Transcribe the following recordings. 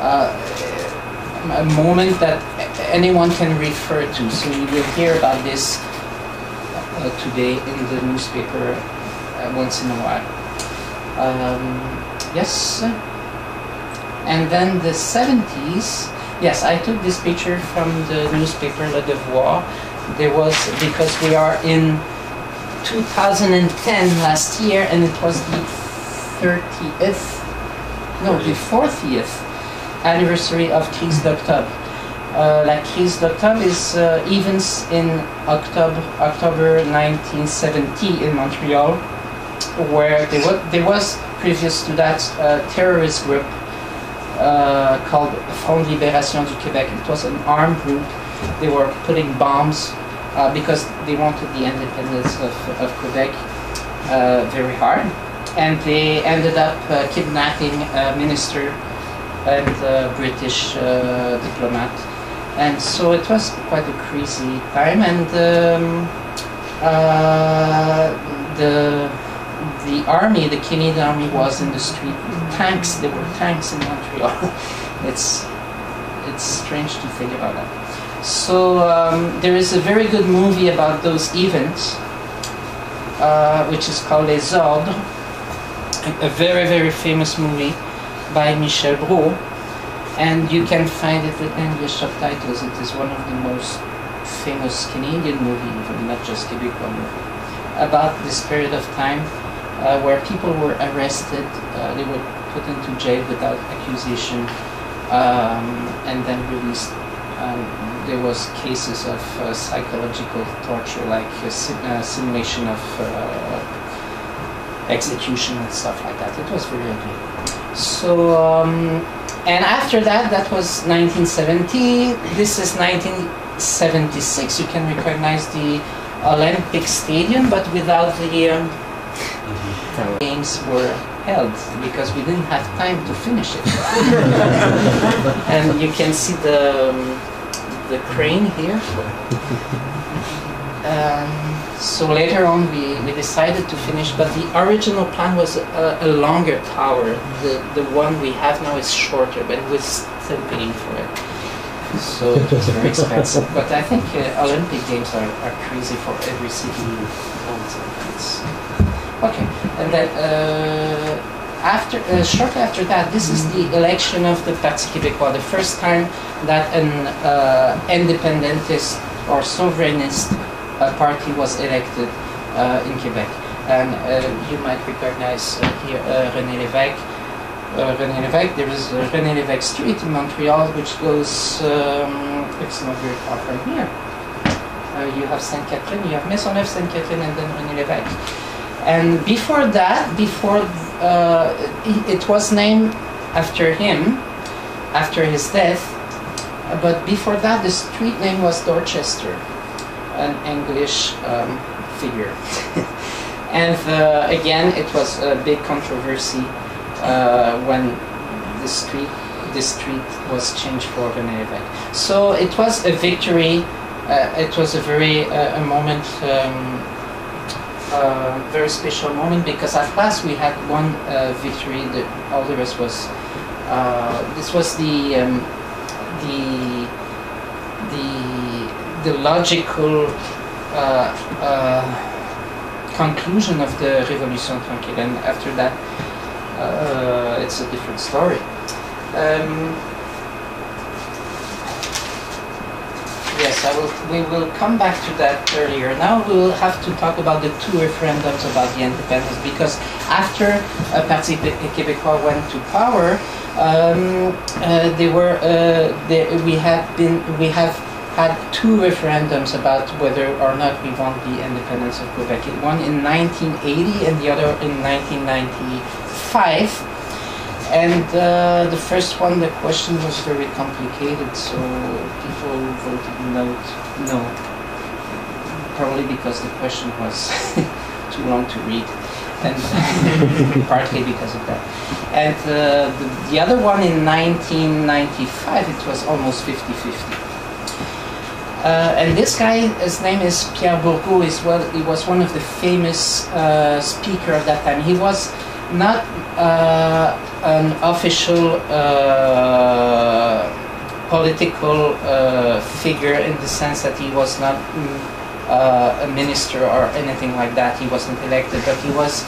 a moment that anyone can refer to. So you will hear about this today in the newspaper once in a while. Yes. And then the 70s. Yes, I took this picture from the newspaper Le Devoir. There was, because we are in 2010 last year, and it was the 30th, no, the 40th anniversary of Crise d'Octobre. La Crise d'Octobre is events in October 1970 in Montreal, where there was previous to that a terrorist group called Front de Libération du Québec. It was an armed group. They were putting bombs because they wanted the independence of Quebec very hard. And they ended up kidnapping a minister and a British diplomat. And so it was quite a crazy time. And the army, the Canadian army, was in the street with tanks. There were tanks in Montreal. It's strange to think about that. So there is a very good movie about those events, which is called Les Zorb, a very, very famous movie by Michel Brault, and you can find it with English subtitles. It is one of the most famous Canadian movies, even not just Quebecois movie, about this period of time where people were arrested, they were put into jail without accusation, and then released. There was cases of psychological torture, like simulation of execution and stuff like that. It was very ugly. So, and after that, that was 1970. This is 1976. You can recognize the Olympic Stadium, but without the games were held because we didn't have time to finish it. And you can see the crane here. So later on we decided to finish, but the original plan was a longer tower. The one we have now is shorter, but we're still paying for it. So it was very expensive. But I think Olympic Games are crazy for every city who owns it. Okay, and then shortly after that, this is the election of the Parti Québécois, the first time that an independentist or sovereignist party was elected in Quebec. And you might recognize here René Lévesque. René Lévesque, there is René Lévesque Street in Montreal, which goes, it's not very far from here. You have Sainte-Catherine, you have Maisonneuve, Sainte-Catherine, and then René Lévesque. And before that, it was named after him, after his death, but before that the street name was Dorchester, an English figure. And again, it was a big controversy when this street was changed for René Lévesque. So it was a victory. It was a very a moment. Very special moment, because at last we had one victory. All the rest was this was the logical conclusion of the Révolution Tranquille, and after that it's a different story. Yes, we will come back to that earlier. Now we will have to talk about the two referendums about the independence, because after Parti Québécois went to power, we have had two referendums about whether or not we want the independence of Quebec. One in 1980 and the other in 1995. And the first one, the question was very complicated, so people voted no. Probably because the question was too long to read, and partly because of that. And the other one in 1995, it was almost 50-50. And this guy, his name is Pierre Bourgault. He was one of the famous speakers of that time. He was not an official political figure in the sense that he was not a minister or anything like that. He wasn't elected, but he was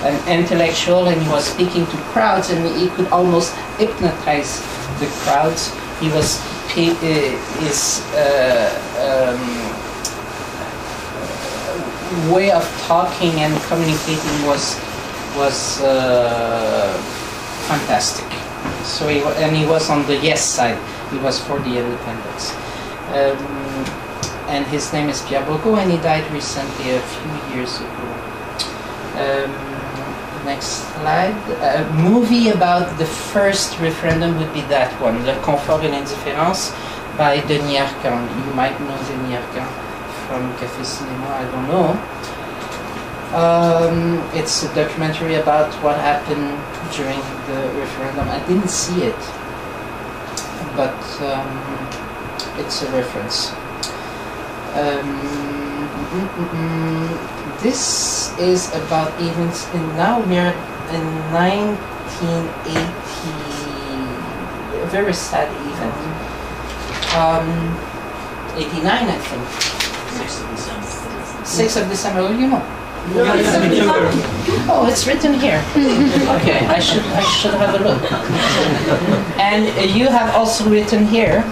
an intellectual, and he was speaking to crowds, and he could almost hypnotize the crowds. He was his way of talking and communicating was fantastic. So he was on the yes side. He was for the independence. And his name is Pierre Bourgault, and he died recently, a few years ago. Next slide. A movie about the first referendum would be that one, Le Confort et l'Indifférence, by Denis Arcand. You might know Denis Arcand from Café Cinéma, I don't know. It's a documentary about what happened during the referendum. I didn't see it, but it's a reference. This is about events, and now we're in 1980, a very sad event. 89, I think. 6th of December. 6th of December, oh, you know. No, oh, it's written here. Okay, I should have a look. And you have also written here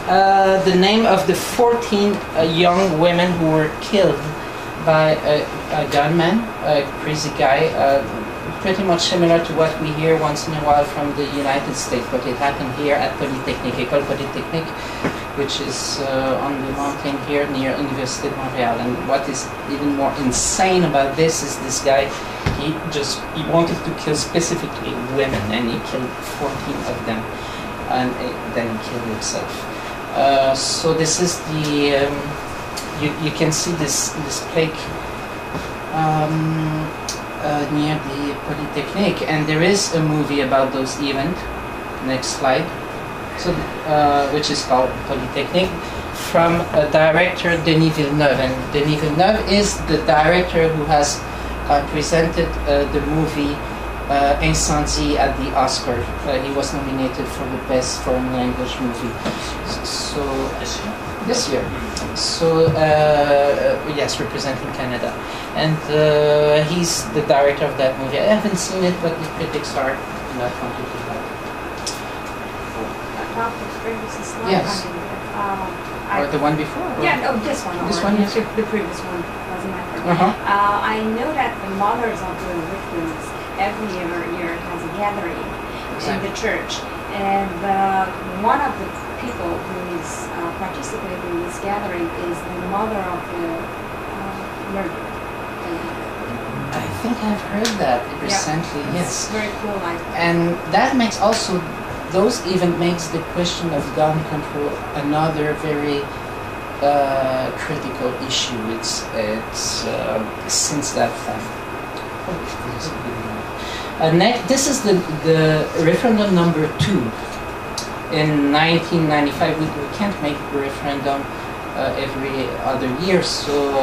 the name of the 14 young women who were killed by a gunman, a crazy guy, pretty much similar to what we hear once in a while from the United States, but it happened here at Polytechnic, École Polytechnic, which is on the mountain here near Université de Montréal. And what is even more insane about this is this guy, he wanted to kill specifically women, and he killed 14 of them, and then he killed himself. So this is the, you can see this plaque near the Polytechnic, and there is a movie about those events. Next slide. So, which is called Polytechnic, from a director, Denis Villeneuve. And Denis Villeneuve is the director who has presented the movie Incendie at the Oscar. He was nominated for the best foreign language movie. So this year. So yes, representing Canada, and he's the director of that movie. I haven't seen it, but the critics are not completely right. Yes. Or the one before? Or? Yeah, no, this one. This one, yes. The previous one doesn't matter. I know that the mothers of the victims every year has a gathering in the church, and one of the people who is participating in this gathering is the mother of the murderer. I think I've heard that recently. Yeah. Yes. It's very cool. And that makes also. Those even makes the question of gun control another very critical issue. It's since that time. This is the referendum number 2 in 1995. We can't make a referendum every other year, so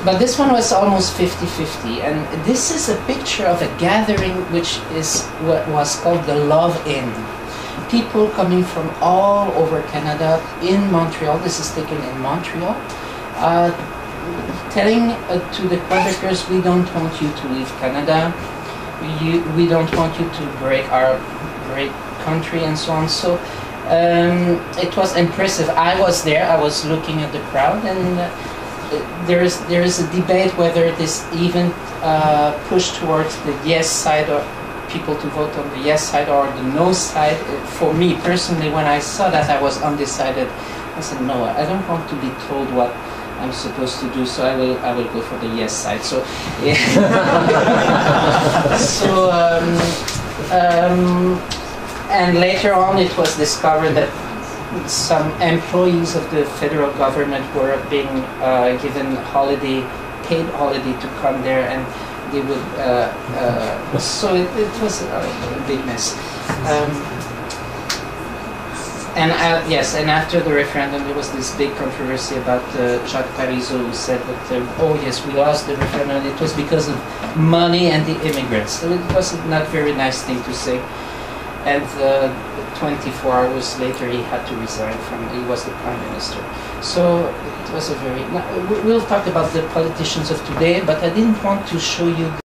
but this one was almost 50-50, and this is a picture of a gathering which is what was called the Love Inn. People coming from all over Canada in Montreal. This is taken in Montreal, telling to the Quebecers, we don't want you to leave Canada, we don't want you to break our great country, and so on. So it was impressive. I was there. I was looking at the crowd, and there is a debate whether this event pushed towards the yes side, or people to vote on the yes side or the no side. For me personally, when I saw that, I was undecided. I said, no, I don't want to be told what I'm supposed to do, so I will go for the yes side. So, yeah. And later on, it was discovered that some employees of the federal government were being given paid holiday to come there, and they would. So it was a big mess. Yes, and after the referendum, there was this big controversy about Jacques Parizeau, who said that, oh yes, we lost the referendum, it was because of money and the immigrants. So it was not a very nice thing to say. And 24 hours later, he had to resign he was the prime minister. So it was a very, we'll talk about the politicians of today, but I didn't want to show you